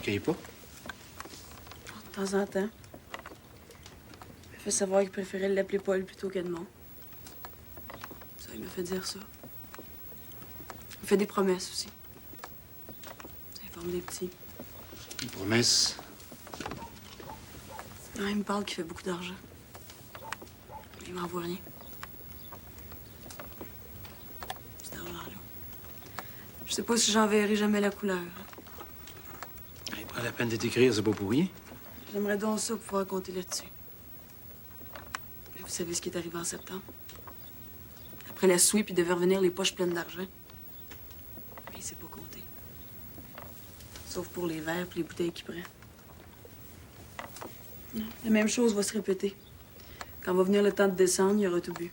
cueilles pas? De temps en temps. Il m'a fait savoir qu'il préférait l'appeler Paul plutôt qu'Edmond. Ça, il m'a fait dire ça. Il me fait des promesses aussi. Ça informe des petits. Une promesse? Non, il me parle qu'il fait beaucoup d'argent. Mais il m'envoie rien. Cet argent-là. Je sais pas si j'en verrai jamais la couleur. Il prend la peine de t'écrire, c'est pas pour rien. J'aimerais donc ça pouvoir compter là-dessus. Mais vous savez ce qui est arrivé en septembre? Après la sweep, il devait revenir les poches pleines d'argent. Mais il s'est pas compté. Sauf pour les verres et les bouteilles qu'il prend. Non, la même chose va se répéter. Quand va venir le temps de descendre, il aura tout bu.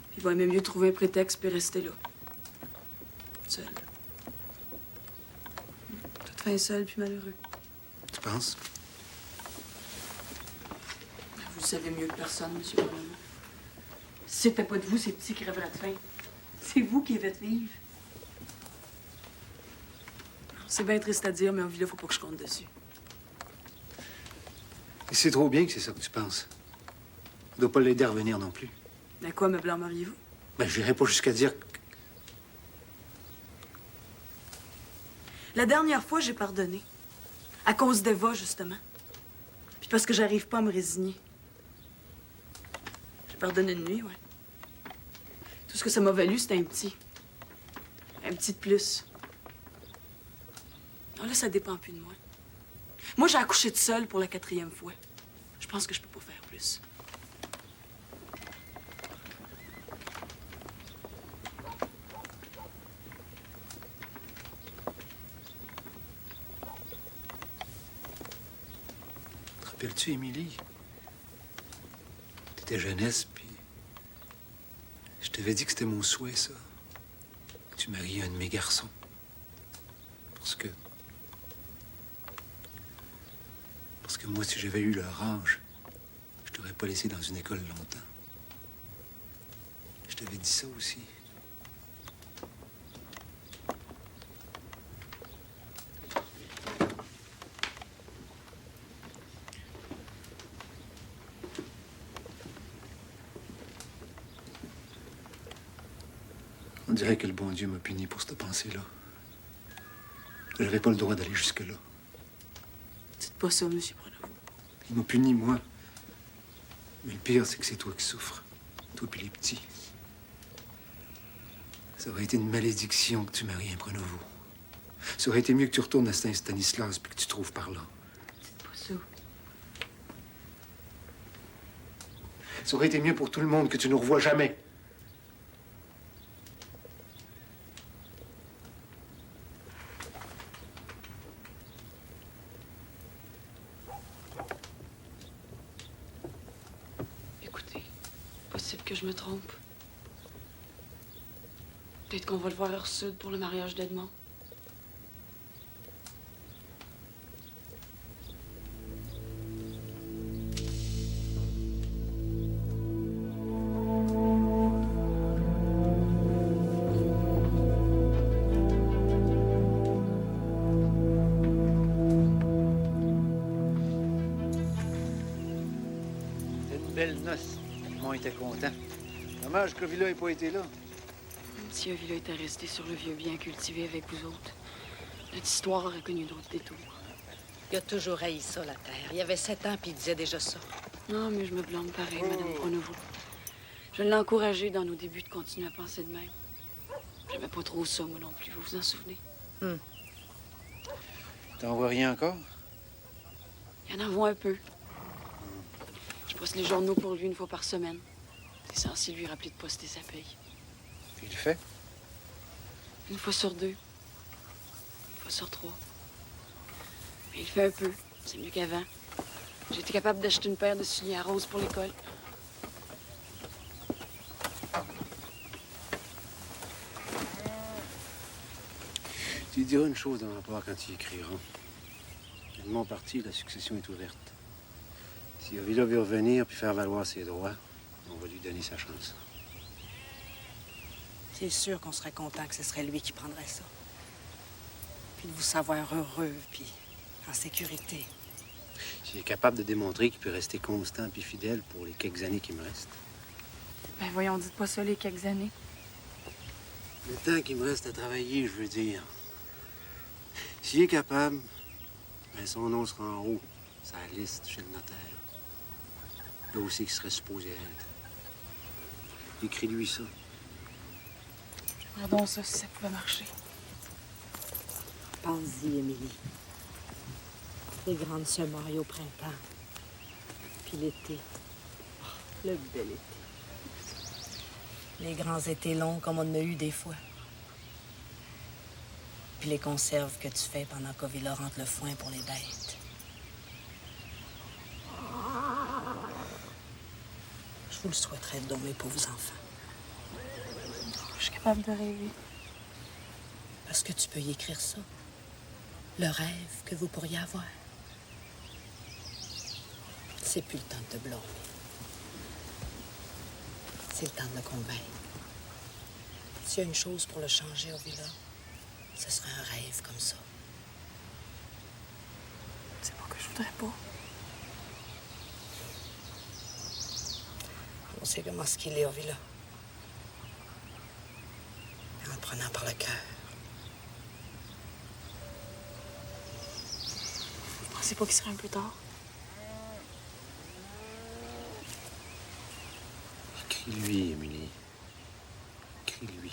Puis il va aimer mieux trouver un prétexte puis rester là. Seul. Toute fin seul puis malheureux. Tu penses? Vous le savez mieux que personne, monsieur Bonhomme. Si c'était pas de vous, ces petits crèveraient de faim. C'est vous qui les faites vivre. C'est bien triste à dire, mais en vie là, faut pas que je compte dessus. Et c'est trop bien que c'est ça que tu penses. On doit pas l'aider à revenir non plus. À quoi me blâmeriez-vous? Ben, j'irai pas jusqu'à dire que... La dernière fois, j'ai pardonné. À cause d'Eva, justement. Puis parce que j'arrive pas à me résigner. J'ai pardonné une nuit, ouais. Tout ce que ça m'a valu, c'était un petit. Un petit de plus. Non, là, ça dépend plus de moi. Moi, j'ai accouché de seule pour la 4e fois. Je pense que je peux pas faire plus. Te rappelles-tu, Émilie? T'étais jeunesse, puis... Je t'avais dit que c'était mon souhait, ça. Que tu maries un de mes garçons. Parce que moi, si j'avais eu leur âge, je t'aurais pas laissé dans une école longtemps. Je t'avais dit ça aussi. On dirait que le bon Dieu m'a puni pour cette pensée-là. J'avais pas le droit d'aller jusque-là. Dites pas ça, monsieur Pronovo. Il m'a puni, moi. Mais le pire, c'est que c'est toi qui souffres. Toi puis les petits. Ça aurait été une malédiction que tu maries un Pronovo. Ça aurait été mieux que tu retournes à Saint-Stanislas puis que tu trouves par là. Dites pas ça. Ça aurait été mieux pour tout le monde que tu nous revoies jamais. Possible que je me trompe. Peut-être qu'on va le voir hors sud pour le mariage d'Edmond. C'était une belle noce. Tout le monde était content. Dommage que Villa n'ait pas été là. Si Villa était resté sur le vieux bien cultivé avec vous autres, notre histoire aurait connu d'autres détours. Il a toujours haï ça, la terre. Il y avait 7 ans, puis il disait déjà ça. Non, mais je me blâme pareil, Madame Pronovo. Je l'ai encouragé dans nos débuts de continuer à penser de même. J'aimais pas trop ça, moi non plus, vous vous en souvenez? T'en vois rien encore? Il y en envoie un peu. Je poste les journaux pour lui une fois par semaine. C'est censé lui rappeler de poster sa paye. Puis il le fait? Une fois sur 2. Une fois sur 3. Mais il fait un peu. C'est mieux qu'avant. J'ai été capable d'acheter une paire de souliers à rose pour l'école. Tu lui diras une chose dans le rapport quand il écrira. Edmond parti, la succession est ouverte. Si Avila veut revenir puis faire valoir ses droits, on va lui donner sa chance. C'est sûr qu'on serait content que ce serait lui qui prendrait ça. Puis de vous savoir heureux, puis En sécurité. S'il est capable de démontrer qu'il peut rester constant puis fidèle pour les quelques années qui me restent. Ben voyons, dites pas ça les quelques années. Le temps qu'il me reste à travailler, je veux dire. S'il est capable, ben son nom sera en haut, sa liste chez le notaire. Là aussi qu'il serait supposé être. Écris-lui ça. Pardon, ça, si ça pouvait marcher. Pense-y, Émilie. Les grandes semailles au printemps. Puis l'été. Oh, le bel été. Les grands étés longs comme on en a eu des fois. Puis les conserves que tu fais pendant qu'Ovila rentre le foin pour les bêtes. Je vous le souhaiterais donc, mes pauvres enfants. Je suis capable de rêver. Parce que tu peux y écrire ça. Le rêve que vous pourriez avoir. C'est plus le temps de te blâmer. C'est le temps de le convaincre. S'il y a une chose pour le changer au villa, ce serait un rêve comme ça. C'est pas que je voudrais pas. On sait comment ce qu'il est au villa. En le prenant par le cœur. Vous pensez pas qu'il serait un peu tard? Écris-lui, Émilie. Écris-lui.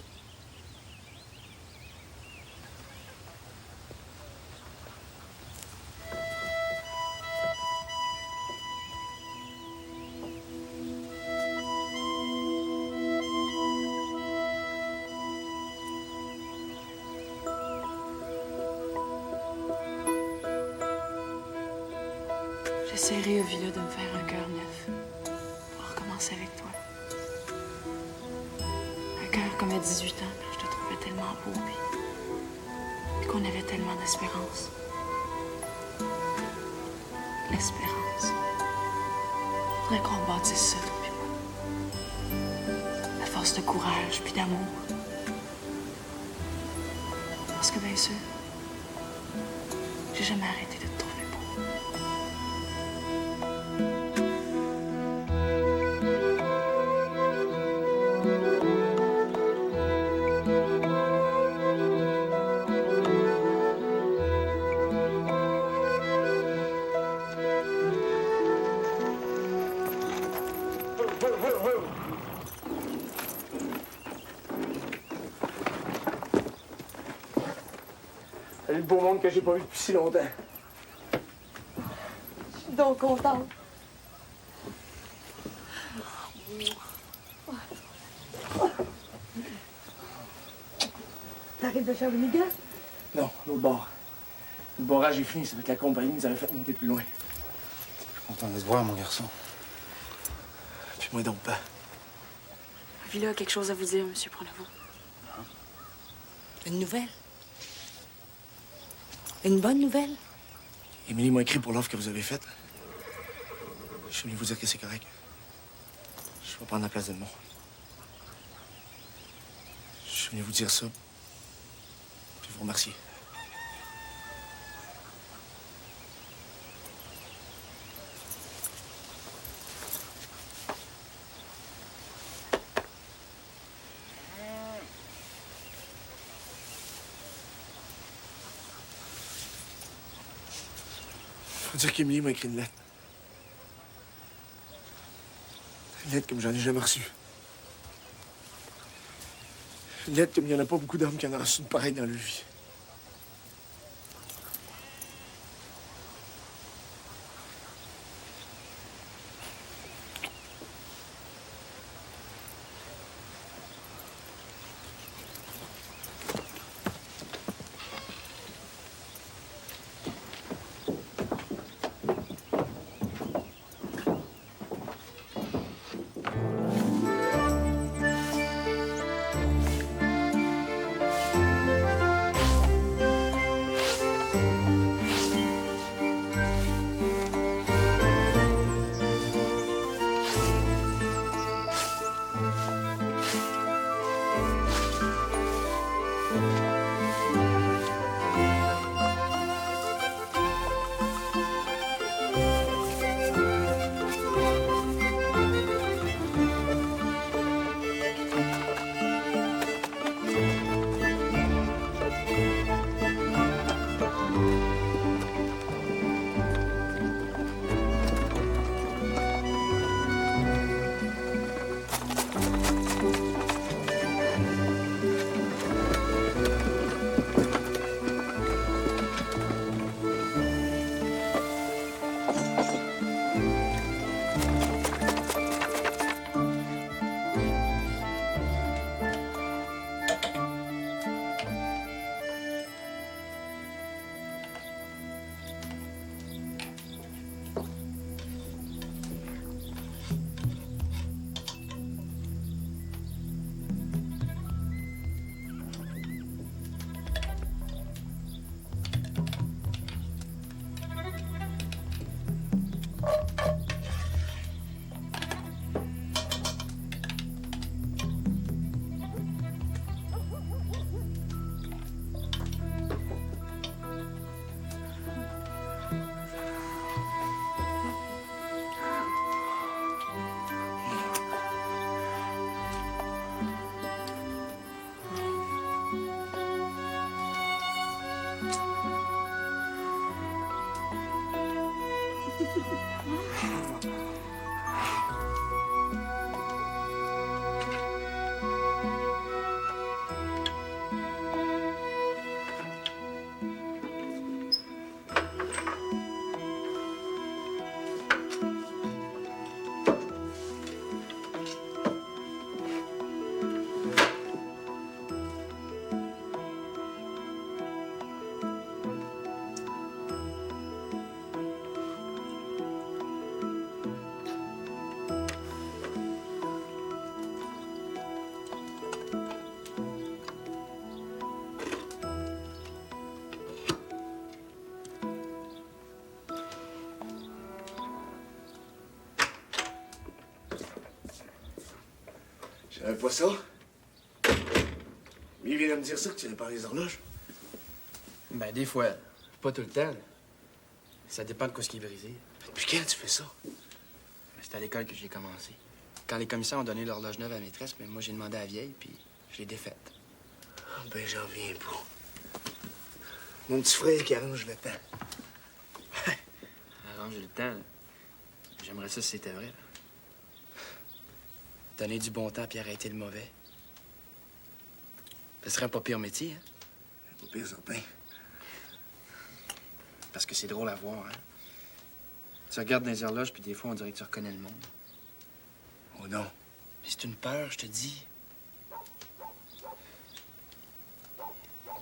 J'essaierai, Ovila, de me faire un cœur neuf. Pour recommencer avec toi. Un cœur comme à 18 ans, quand je te trouvais tellement beau, puis qu'on avait tellement d'espérance. L'espérance. Faudrait qu'on bâtisse ça, toi puis moi. À force de courage puis d'amour. Parce que, bien sûr, j'ai jamais arrêté de te trouver beau. Salut le beau monde que j'ai pas vu depuis si longtemps. Je suis donc contente. T'arrives de Shawinigan? Non, l'autre bord. Le barrage est fini, ça fait que la compagnie nous avait fait monter plus loin. Je suis content de te voir, mon garçon. Puis moi donc pas. Ovila a quelque chose à vous dire, monsieur Prenevaux. Une nouvelle? Une bonne nouvelle? Émilie m'a écrit pour l'offre que vous avez faite. Je suis venu vous dire que c'est correct. Je vais prendre la place d'Edmond. Je suis venu vous dire ça. Puis vous remercier. Faut dire qu'Émilie m'a écrit une lettre. Une lettre comme j'en ai jamais reçue. Une lettre comme il n'y en a pas beaucoup d'hommes qui en ont reçu une pareille dans leur vie. savais pas ça. Lui, il vient de me dire ça, que tu répares les horloges. Ben, des fois. Pas tout le temps. Ça dépend de quoi ce qui est brisé. Depuis quand tu fais ça? Ben, c'est à l'école que j'ai commencé. Quand les commissaires ont donné l'horloge neuve à la maîtresse, mais moi, j'ai demandé à la vieille, puis je l'ai défaite. Ah, ben, j'en viens pas. Mon petit frère qui arrange le temps. Arranger le temps, là. J'aimerais ça si c'était vrai, là. Donner du bon temps puis arrêter le mauvais. Ce serait un pas pire métier, hein? Pas pire, certain. Parce que c'est drôle à voir, hein? Tu regardes dans les horloges, puis des fois, on dirait que tu reconnais le monde. Oh non. Mais c'est une peur, je te dis.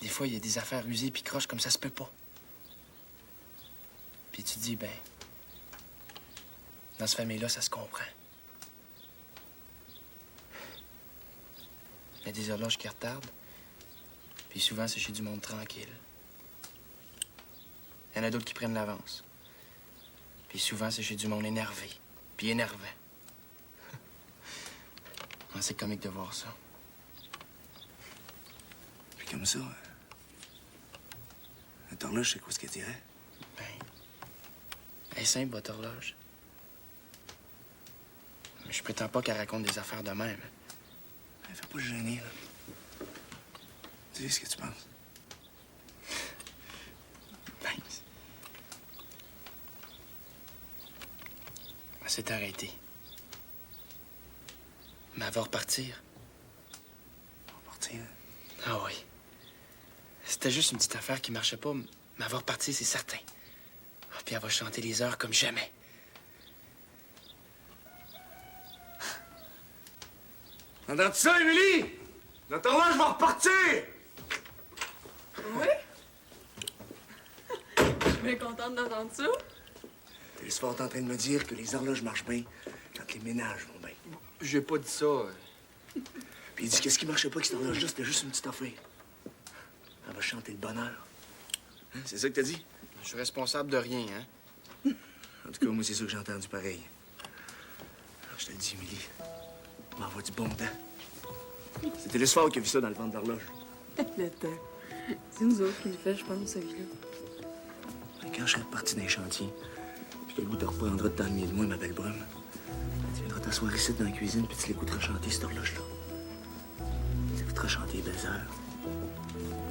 Des fois, il y a des affaires usées puis croches comme ça se peut pas. Puis tu te dis, ben, dans cette famille-là, ça se comprend. Il y a des horloges qui retardent, puis souvent, c'est chez du monde tranquille. Il y en a d'autres qui prennent l'avance. Puis souvent, c'est chez du monde énervé, puis énervant. Ah, c'est comique de voir ça. Puis comme ça, cette horloge, c'est quoi ce qu'elle dirait? Ben, elle est simple, votre horloge. Mais je prétends pas qu'elle raconte des affaires de même. Elle fait pas gêner, là. Tu sais ce que tu penses? Ben, elle s'est arrêtée. Mais elle va repartir. On va partir. Ah oui. C'était juste une petite affaire qui marchait pas, mais elle va repartir, c'est certain. Ah, puis elle va chanter les heures comme jamais. Entends-tu ça, Émilie? Notre horloge va repartir! Oui? Je suis bien contente d'entendre ça. T'es fort en train de me dire que les horloges marchent bien quand les ménages vont bien. J'ai pas dit ça. Puis il dit qu'est-ce qui marchait pas avec cette horloge-là, c'était juste une petite affaire. Elle va chanter le bonheur. Hein, c'est ça que t'as dit? Je suis responsable de rien, hein? En tout cas, moi, c'est ça que j'ai entendu pareil. Je te le dis, Émilie, on m'envoie du bon temps. C'était l'Esphore qui a vu ça dans le ventre de l'horloge. Le temps. C'est nous autres qui le fait, je pense, celui-là. Et quand je serai reparti dans les chantiers, puis que le goût te reprendra de t'ennuyer de moi, ma belle brume, tu viendras t'asseoir ici dans la cuisine, puis tu l'écouteras chanter cette horloge-là. Tu l'écouteras chanter les belles heures.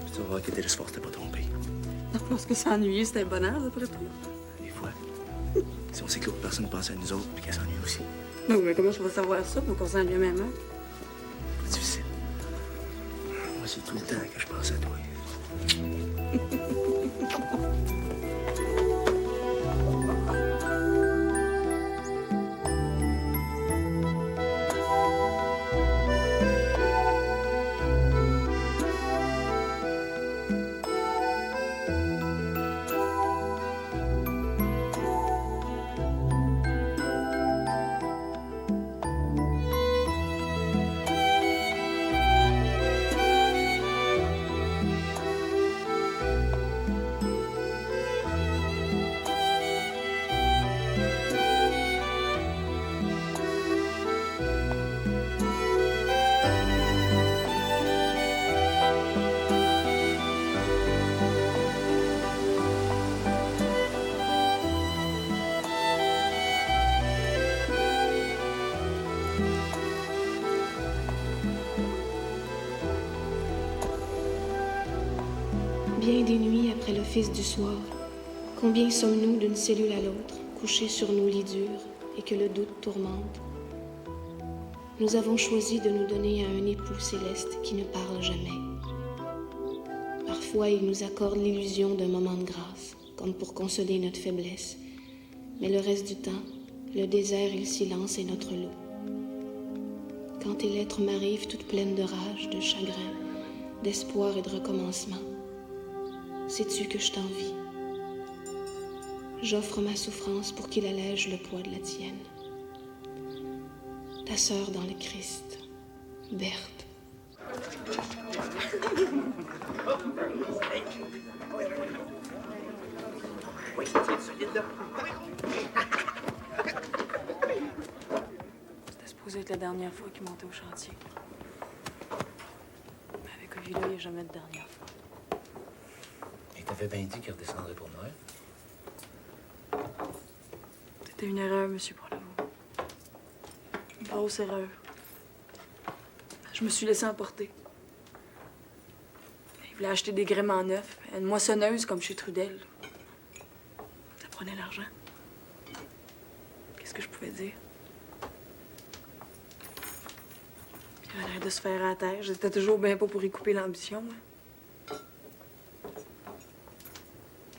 Puis tu vas voir que Télésphore t'es pas trompé. Parce que s'ennuyer, c'était un bonheur, d'après toi. Des fois, si on sait que l'autre personne pense à nous autres, puis qu'elle s'ennuie aussi, Non, mais comment je vais savoir ça pour qu'on s'ennuie même, hein? c'est difficile. Moi, c'est tout le temps que je pense à toi. Bien des nuits après l'office du soir, combien sommes-nous d'une cellule à l'autre, couchés sur nos lits durs et que le doute tourmente? Nous avons choisi de nous donner à un époux céleste qui ne parle jamais. Parfois, il nous accorde l'illusion d'un moment de grâce, comme pour consoler notre faiblesse. Mais le reste du temps, le désert et le silence est notre lot. Quand tes lettres m'arrivent toutes pleines de rage, de chagrin, d'espoir et de recommencement, sais-tu que je t'envie? J'offre ma souffrance pour qu'il allège le poids de la tienne. Ta sœur dans le Christ, Berthe. supposé être la dernière fois qu'il montait au chantier. Mais avec Ovila, il n'y a jamais de dernière fois. Et t'avais bien dit qu'il redescendrait pour Noël. C'était une erreur, monsieur Pronovo. Une grosse erreur. Je me suis laissé emporter. Il voulait acheter des gréments neufs, une moissonneuse comme chez Trudel. Ça prenait l'argent. Qu'est-ce que je pouvais dire? Puis il avait l'air de se faire à la terre. J'étais toujours bien pas pour y couper l'ambition. Hein.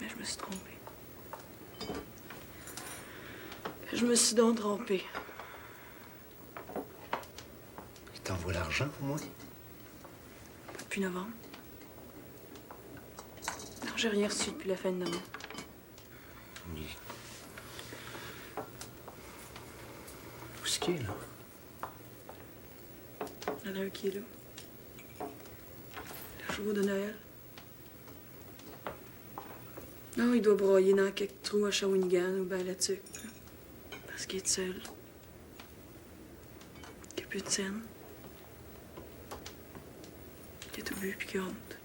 Mais je me suis trompée. Je me suis donc trompée. Il t'envoie l'argent pour moi? Pas depuis novembre. Non, j'ai rien reçu depuis la fin de novembre. Mais... Où est-ce qu'il est, là? Il y en a un qui est là. Le jour de Noël. Non, il doit broyer dans quelques trous à Shawinigan ou bien là-dessus. Parce qu'il est seul. Qu'il n'y a plus de scène. Qu'il a tout bu puis qu'il a honte.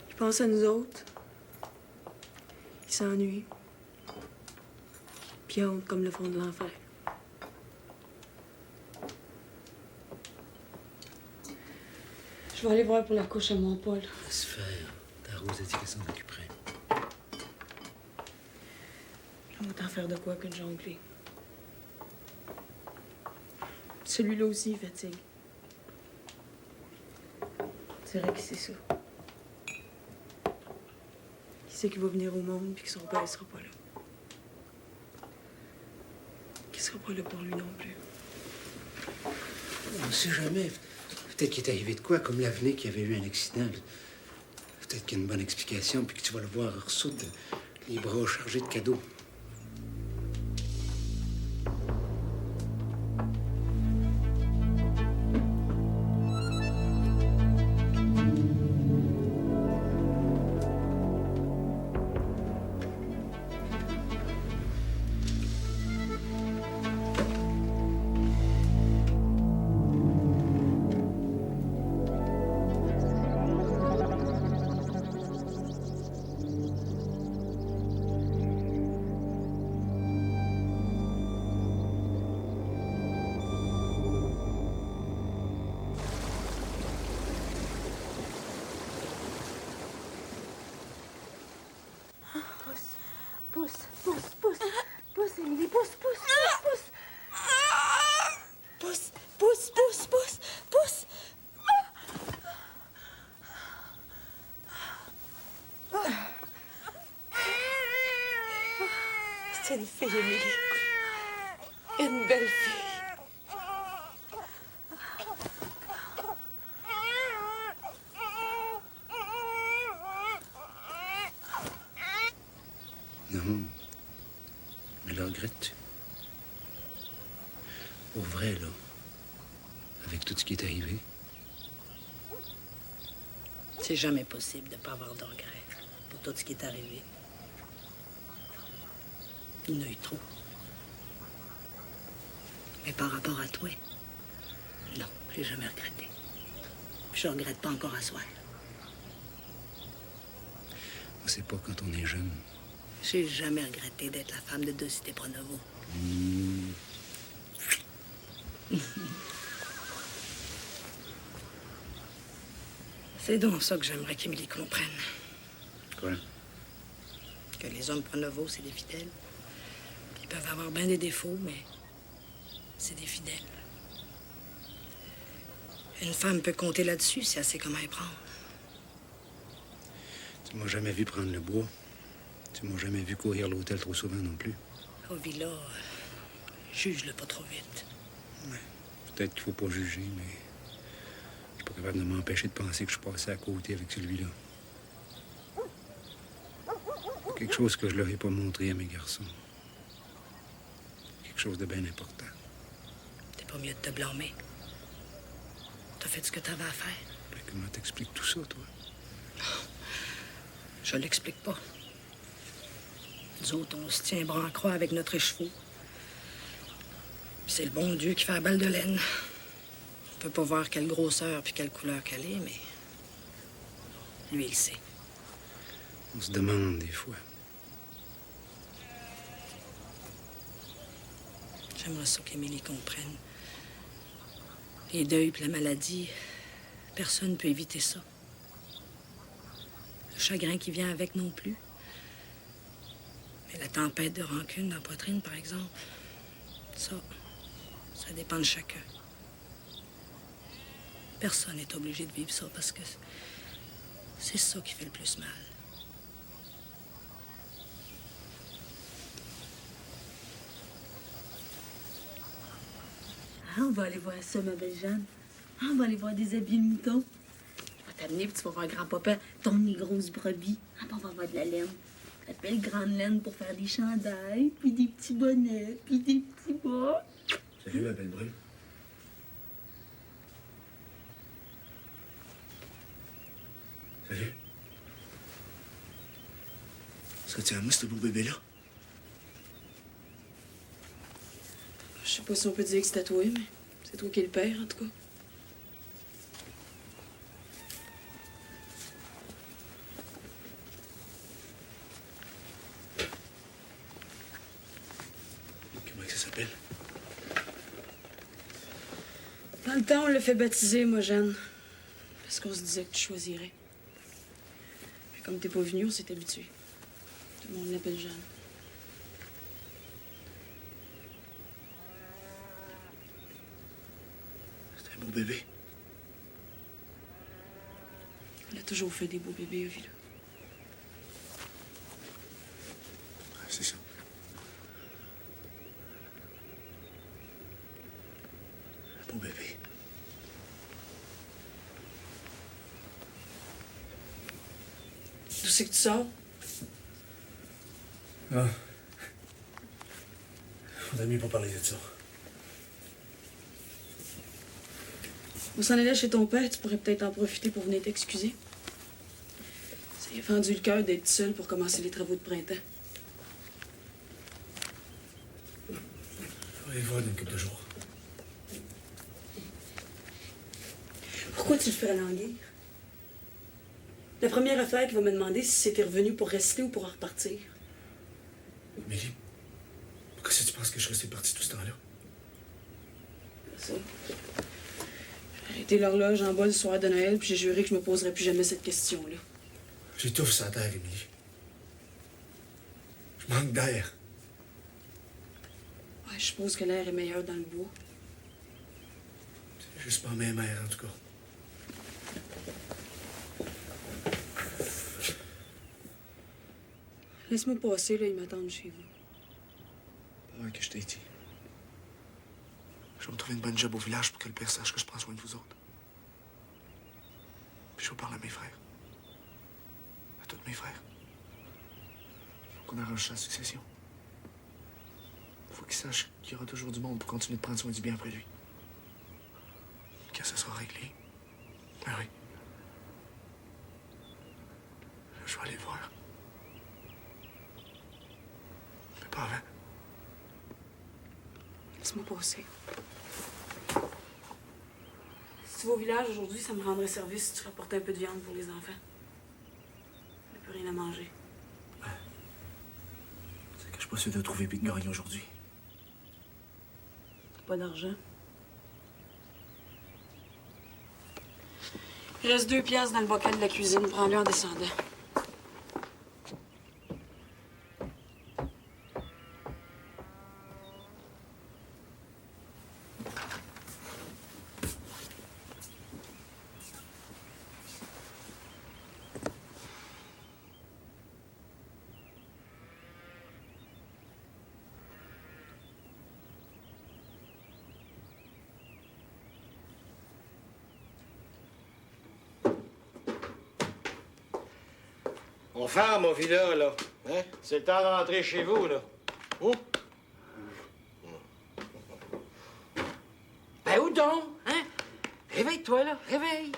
Il pense à nous autres. Il s'ennuie. Puis il a honte comme le fond de l'enfer. Je vais aller voir pour la couche à mon Paul. Laisse faire. Ta Rose a dit qu'elle s'en occuperait. On va t'en faire de quoi que de jongler. Celui-là aussi, il fatigue. C'est vrai que c'est ça. Il sait qu'il va venir au monde puis que son père ne sera pas là. Qu'il sera pas là pour lui non plus. On ne sait jamais. Peut-être qu'il est arrivé de quoi, comme l'avenir qui avait eu un accident. Peut-être qu'il y a une bonne explication, puis que tu vas le voir ressoudre les bras chargés de cadeaux. C'est une fille, Émilie. Une belle fille. Non. Mais le regrettes-tu? Pour vrai, là. Avec tout ce qui est arrivé. C'est jamais possible de ne pas avoir de regrets pour tout ce qui est arrivé. Il y en a eu trop. Mais par rapport à toi, non, j'ai jamais regretté. Puis je regrette pas encore à soir. On sait pas quand on est jeune. J'ai jamais regretté d'être la femme de De Cité-Pronovo. C'est donc ça que j'aimerais qu'Émilie comprenne. Quoi? Que les hommes Pronovo, c'est des fidèles. Ils peuvent avoir bien des défauts, mais c'est des fidèles. Une femme peut compter là-dessus si elle sait comment y prendre. Tu m'as jamais vu prendre le bois. Tu m'as jamais vu courir l'hôtel trop souvent non plus. Au villa, juge-le pas trop vite. Ouais. Peut-être qu'il faut pas juger, mais je suis pas capable de m'empêcher de penser que je suis passé à côté avec celui-là. Quelque chose que je leur ai pas montré à mes garçons. Quelque chose de bien important. T'es pas mieux de te blâmer. T'as fait ce que t'avais à faire. Mais comment t'expliques tout ça, toi? Je l'explique pas. Nous autres, on se tient bras en croix avec notre écheveau. Puis c'est le bon Dieu qui fait la balle de laine. On peut pas voir quelle grosseur puis quelle couleur qu'elle est, mais lui, il sait. On se demande des fois. J'aimerais ça qu'Émilie comprenne. Les deuils puis la maladie, personne ne peut éviter ça. Le chagrin qui vient avec non plus. Mais la tempête de rancune dans la poitrine, par exemple, ça dépend de chacun. Personne n'est obligé de vivre ça parce que c'est ça qui fait le plus mal. Ah, on va aller voir ça, ma belle Jeanne. Ah, on va aller voir des habits de mouton. Je vais t'amener, puis tu vas voir grand-papa ton les grosses brebis. Ah, puis on va avoir de la laine. La belle grande laine pour faire des chandails, puis des petits bonnets, puis des petits bas. Salut, ma belle brune. Salut. Ça tient à moi, ce beau bébé-là? Je sais pas si on peut dire que c'est à toi, mais c'est toi qui es le père, en tout cas. Comment que ça s'appelle? Dans le temps, on l'a fait baptiser, moi, Jeanne. Parce qu'on se disait que tu choisirais. Mais comme t'es pas venu, on s'est habitué. Tout le monde l'appelle Jeanne. C'est un beau bébé. Elle a toujours fait des beaux bébés, Ovila. Ouais, c'est ça. Un beau bébé. D'où c'est que tu sors? Ah. On a mieux pas parler de ça. On s'en allait chez ton père, tu pourrais peut-être en profiter pour venir t'excuser. Ça lui a fendu le cœur d'être seul pour commencer les travaux de printemps. On va aller le voir dans une couple de jours. Pourquoi tu le fais languir? La première affaire qu'il va me demander, si c'était revenu pour rester ou pour en repartir. Mélie, pourquoi est-ce que tu penses que je restais parti tout ce temps-là? Ça. J'ai arrêté l'horloge en bas le soir de Noël, puis j'ai juré que je me poserais plus jamais cette question-là. J'étouffe sur la terre, Émilie. Je manque d'air. Ouais, je suppose que l'air est meilleur dans le bois. C'est juste pas ma mère, en tout cas. Laisse-moi passer, là, ils m'attendent chez vous. Pas que je t'ai dit. Je vais me trouver une bonne job au village pour que le père sache que je prends soin de vous autres. Puis je vais parler à mes frères. À tous mes frères. Faut qu'on arrange sa succession. Faut qu'ils sachent qu'il y aura toujours du monde pour continuer de prendre soin du bien après lui. Quand ça sera réglé, ben oui. Je vais aller le voir. Mais pas avant. Laisse-moi passer. Si tu vas au village aujourd'hui, ça me rendrait service si tu rapportais un peu de viande pour les enfants. Il n'y a plus rien à manger. C'est que je suis pas sûr de trouver puis de gagner aujourd'hui. Pas d'argent. Il reste 2 piastres dans le bocal de la cuisine. Prends-le en descendant. On ferme au villa, là. Hein? C'est le temps de rentrer chez vous, là. Où? Ben, où donc? Hein? Réveille-toi, là. Réveille.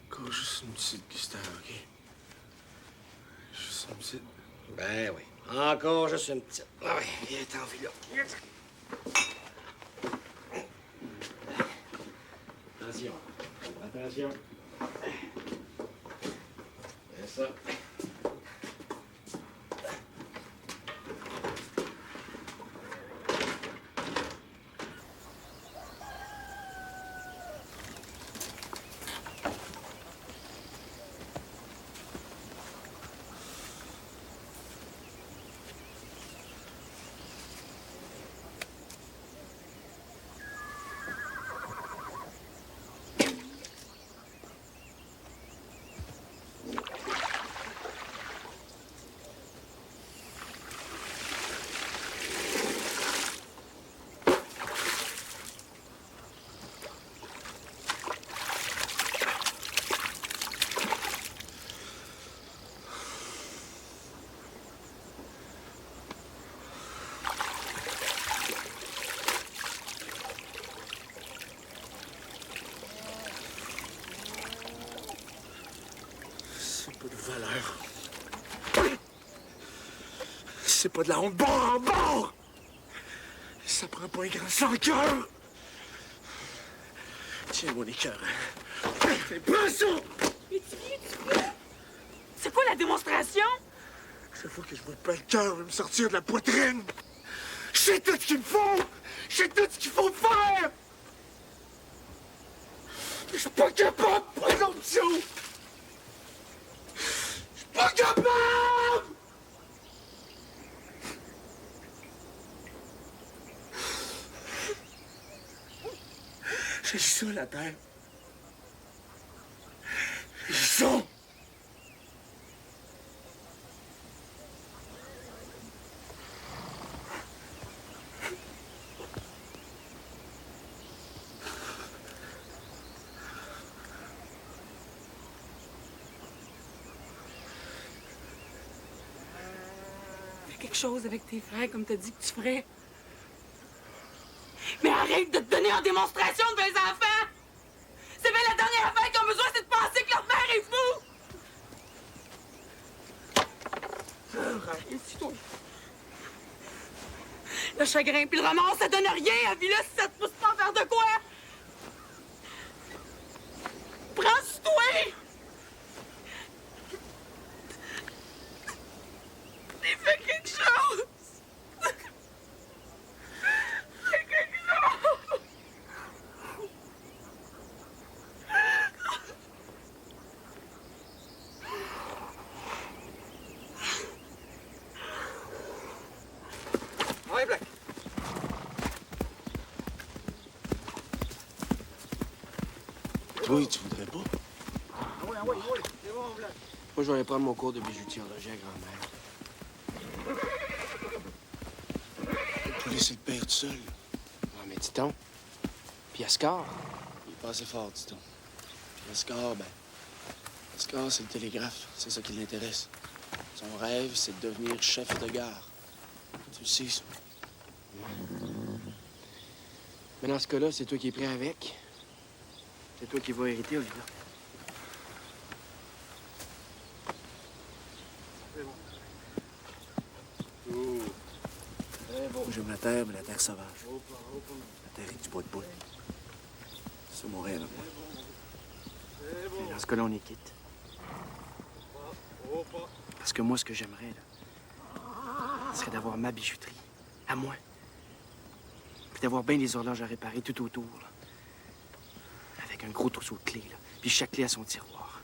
Encore juste une Une petite, Gustave, OK? Juste une petite. Ben oui. Encore juste une petite. Ah oui, viens-t'en, là. Attention. Attention. C'est ça. C'est pas de valeur. C'est pas de la honte. Bord en bord! Ça prend pas un grand sans cœur. Tiens, mon écœur. Prends ça! C'est quoi la démonstration? Chaque fois que je vois pas le cœur me sortir de la poitrine, je sais tout ce qu'il me faut! Je sais tout ce qu'il faut faire! Je suis pas capable de prendre l'option! Je suis pas capable! J'ai ça, la terre. J'ai ça! Fais quelque chose avec tes frères comme t'as dit que tu ferais. Mais arrête de te donner en démonstration devant les enfants! C'est bien la dernière affaire qu'ils ont besoin, c'est de penser que leur père est fou! Ici-toi. Le chagrin puis le remords, ça donne rien à vie là si ça te pousse pas à faire de quoi! Prends sur toi! Et fais quelque chose! Fais quelque chose! Ouais, Black. Toi, tu voudrais pas? Moi, je vais aller prendre mon cours de bijoutier à grand-mère. Tu laisser le père tout seul. Ouais, mais dis-donc. Puis Ascar? Il est pas assez fort, dis-donc. Puis Oscar, ben... Oscar, c'est le télégraphe. C'est ça qui l'intéresse. Son rêve, c'est de devenir chef de gare. Tu le sais, ça. Mais dans ce cas-là, c'est toi qui es pris avec. C'est toi qui vas hériter, Olivia. Moi, j'aime la terre, mais la terre sauvage. La terre avec du bois de boule. C'est mon rêve, moi. Mais dans ce cas-là, on est quitte. Parce que moi, ce que j'aimerais, là, ce serait d'avoir ma bijouterie. À moi. Puis d'avoir bien des horloges à réparer tout autour, là. Avec un gros trousseau de clés, là. Puis chaque clé à son tiroir.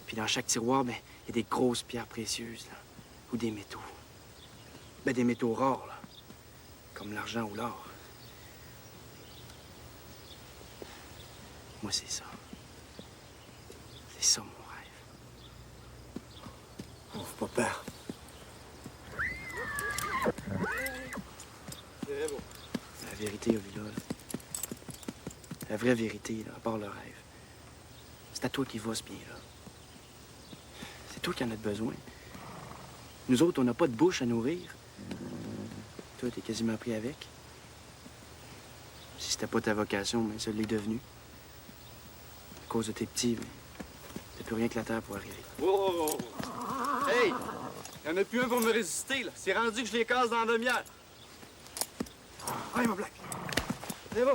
Puis dans chaque tiroir, ben, il y a des grosses pierres précieuses, là. Ou des métaux. Ben, des métaux rares, là. Comme l'argent ou l'or. Moi, c'est ça. C'est ça, mon rêve. Pauvre papa. La vérité, Ovila, là. La vraie vérité, là, à part le rêve. C'est à toi qui va, ce bien-là. C'est toi qui en as besoin. Nous autres, on n'a pas de bouche à nourrir. Toi, t'es quasiment pris avec. Si c'était pas ta vocation, mais ça l'est devenu. À cause de tes petits, mais t'as plus plus rien que la terre pour arriver. Oh! Hey! Il n'y en a plus un pour me résister, là. C'est rendu que je les casse dans la demi-heure. Allez, ma blague! C'est bon!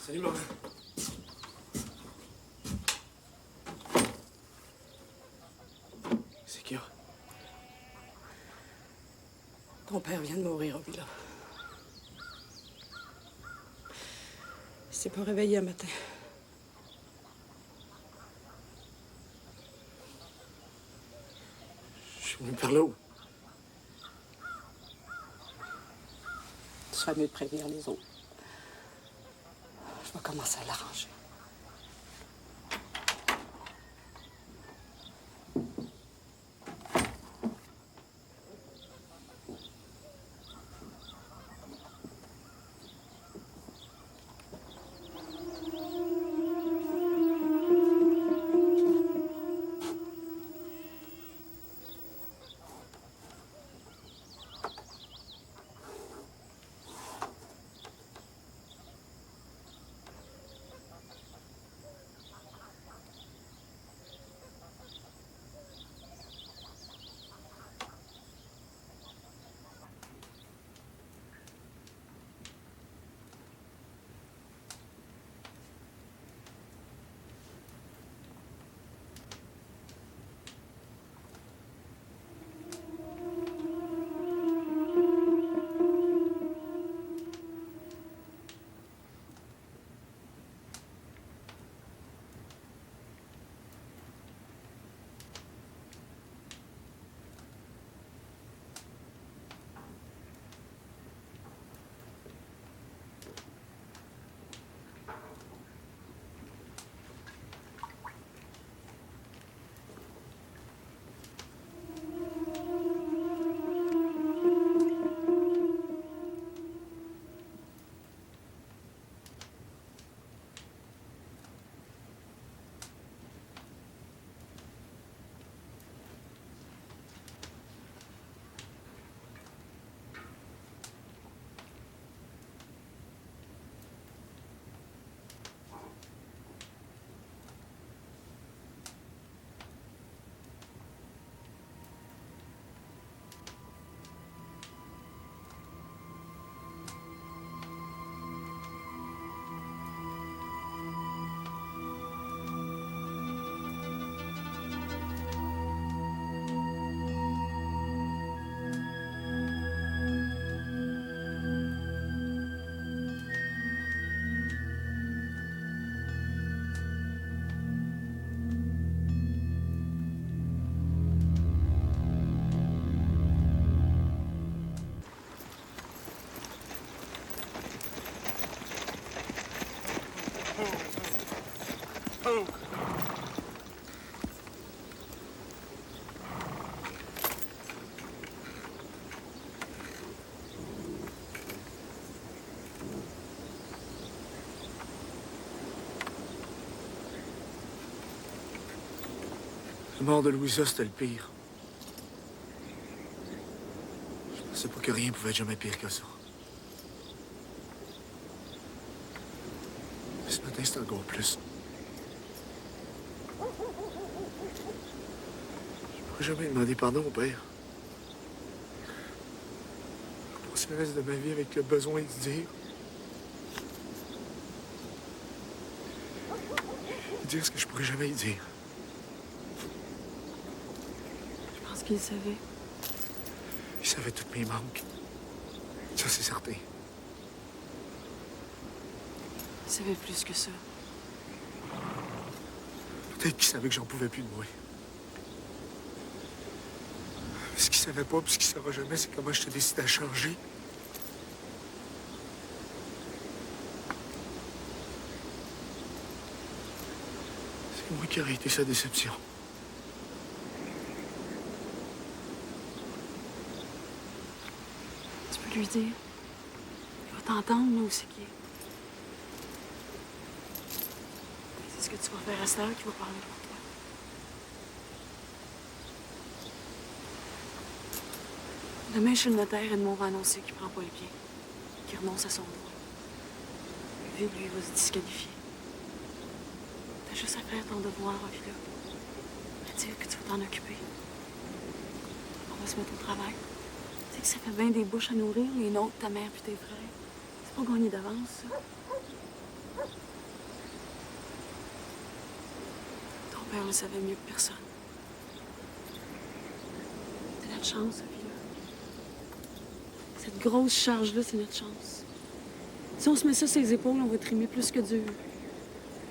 Salut, maman. C'est qu'il y a? Ton père vient de mourir au villa. Il s'est pas réveillé un matin. Je suis venu par là où? Ce serait mieux de prévenir les autres. Je vais commencer à l'arranger. La mort de Louisa, c'était le pire. Je pensais pas que rien pouvait être jamais pire que ça. Mais ce matin, c'était encore plus. Je pourrais jamais demander pardon au père. Je passe le reste de ma vie avec le besoin de dire. Dire ce que je pourrais jamais y dire. Je pense qu'il savait. Il savait tous mes manques. Ça, c'est certain. Il savait plus que ça. Peut-être qu'il savait que j'en pouvais plus de moi. Mais ce qu'il savait pas, puis ce qu'il saura jamais, c'est comment je t'ai décidé à changer. C'est moi qui aurais été sa déception. que lui dire. Il va t'entendre, là, où c'est qu'il est. C'est ce que tu vas faire à cette heure qui va parler pour toi. Demain, chez le notaire, Edmond va annoncer qu'il prend pas le bien, qu'il renonce à son droit. Lui, va se disqualifier. T'as juste à faire ton devoir, Ophelia. À dire que tu vas t'en occuper. On va se mettre au travail. Tu sais que ça fait bien des bouches à nourrir, les nôtres, ta mère puis tes frères. C'est pas gagné d'avance, ça. Ton père le savait mieux que personne. C'est notre chance, Ophelia. Cette grosse charge-là, c'est notre chance. Si on se met ça sur les épaules, on va trimer plus que dur.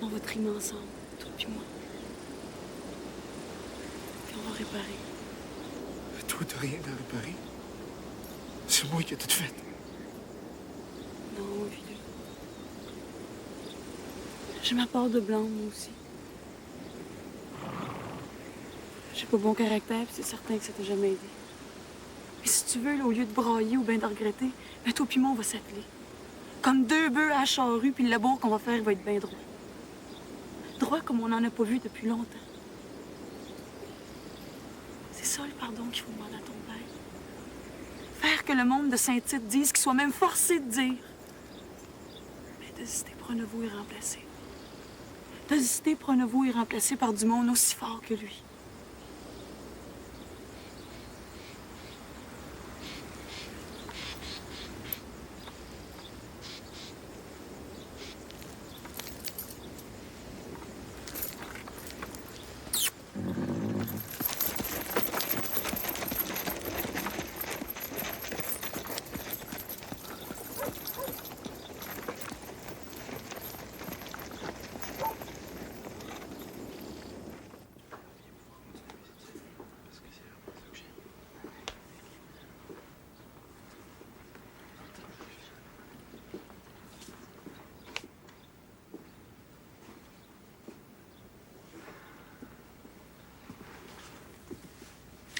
On va trimer ensemble, toi puis moi. Puis on va réparer. Toi, t'as rien à réparer. C'est moi qui ai tout fait. Non, Ophelia. J'ai ma part de blanc, moi aussi. J'ai pas bon caractère, puis c'est certain que ça t'a jamais aidé. Mais si tu veux, là, au lieu de brailler ou bien de regretter, ben toi puis moi, on va s'atteler. Comme deux bœufs à la charrue, puis le labour qu'on va faire va être bien droit. Droit comme on n'en a pas vu depuis longtemps. C'est ça le pardon qu'il faut demander à ton père. Faire que le monde de Saint-Tite dise, qu'il soit même forcé de dire. Mais d'hésiter Pronovo est remplacé. D'hésiter Pronovo est remplacé par du monde aussi fort que lui.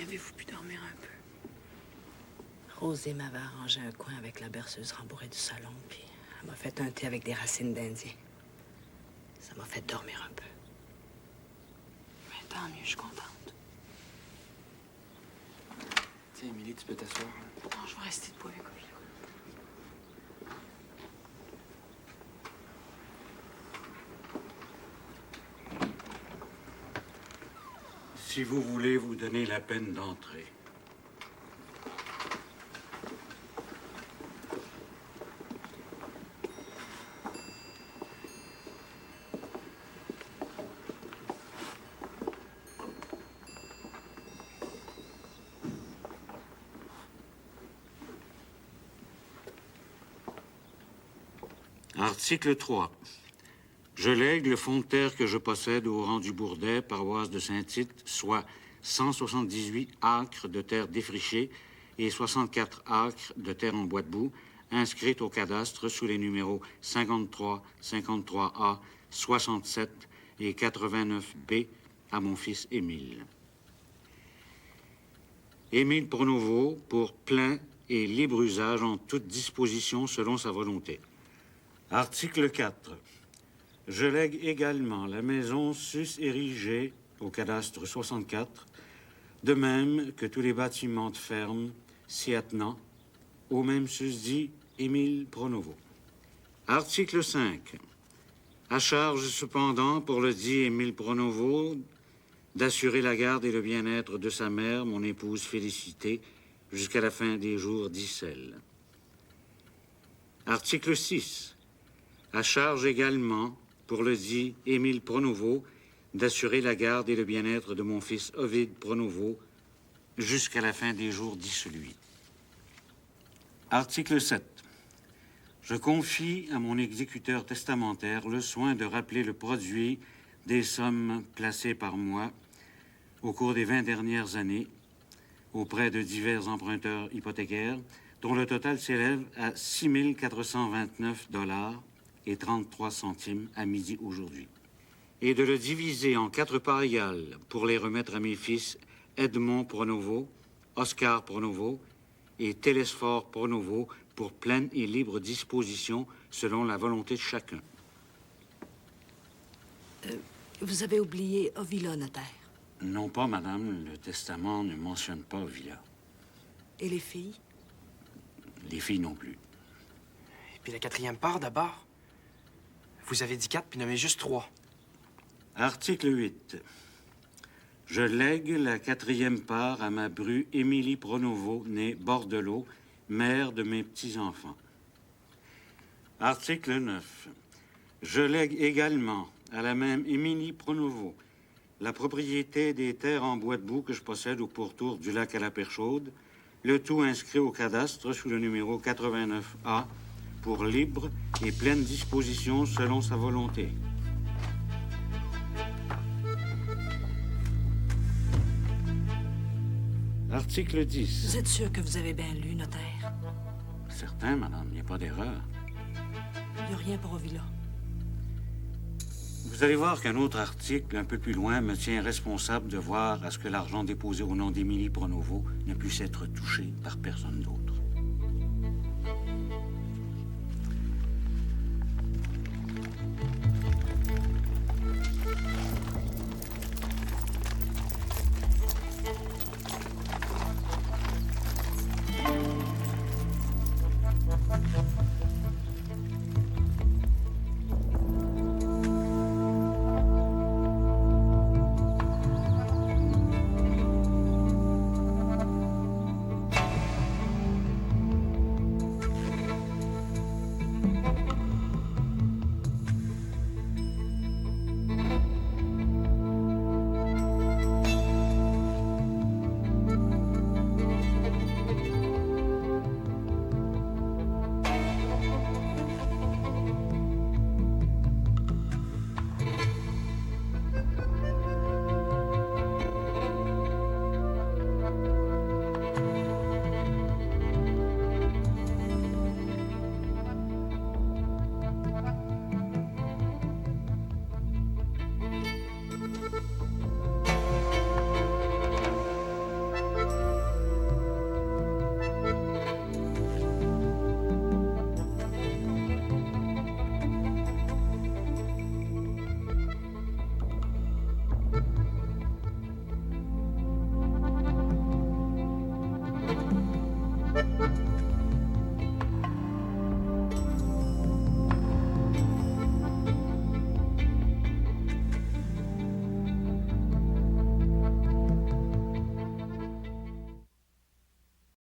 Avez-vous pu dormir un peu? Rosée m'avait arrangé un coin avec la berceuse rembourrée du salon, puis elle m'a fait un thé avec des racines d'Indien. Ça m'a fait dormir un peu. Mais tant mieux, je suis contente. Tiens, Émilie, tu peux t'asseoir. Non, je vais rester debout avec Ophelia. Si vous voulez vous donner la peine d'entrer. Article 3. Je lègue le fonds de terre que je possède au rang du Bourdet, paroisse de Saint-Tite, soit 178 acres de terre défrichée et 64 acres de terre en bois de boue, inscrites au cadastre sous les numéros 53, 53A, 67 et 89B à mon fils Émile. Émile Pronovo pour plein et libre usage en toute disposition selon sa volonté. Article 4. Je lègue également la maison sus érigée au cadastre 64, de même que tous les bâtiments de ferme s'y attenant, au même susdit Émile Pronovo. Article 5. À charge cependant pour le dit Émile Pronovo d'assurer la garde et le bien-être de sa mère, mon épouse Félicité, jusqu'à la fin des jours d'Icelle. Article 6. À charge également pour le dit Émile Pronovo d'assurer la garde et le bien-être de mon fils Ovide Pronovo jusqu'à la fin des jours dissolus. Article 7. Je confie à mon exécuteur testamentaire le soin de rappeler le produit des sommes placées par moi au cours des 20 dernières années auprès de divers emprunteurs hypothécaires, dont le total s'élève à 6 429 $ et 33 centimes à midi aujourd'hui, et de le diviser en 4 parts égales pour les remettre à mes fils Edmond Pronovo, Oscar Pronovo et Télésphore Pronovo pour pleine et libre disposition selon la volonté de chacun. Vous avez oublié Ovila, notaire. Non pas, madame, le testament ne mentionne pas Ovila. Et les filles? Les filles non plus. Et puis la 4e part, d'abord. Vous avez dit 4, puis nommez juste 3. Article 8. Je lègue la 4e part à ma bru Émilie Pronovo, née Bordelot, mère de mes petits-enfants. Article 9. Je lègue également à la même Émilie Pronovo la propriété des terres en bois de boue que je possède au pourtour du lac à la Perchaude, le tout inscrit au cadastre sous le numéro 89A pour libre et pleine disposition selon sa volonté. Article 10. Vous êtes sûr que vous avez bien lu, notaire? Certain, madame, il n'y a pas d'erreur. Il n'y a rien pour Ovila. Vous allez voir qu'un autre article, un peu plus loin, me tient responsable de voir à ce que l'argent déposé au nom d'Émilie Pronovo ne puisse être touché par personne d'autre.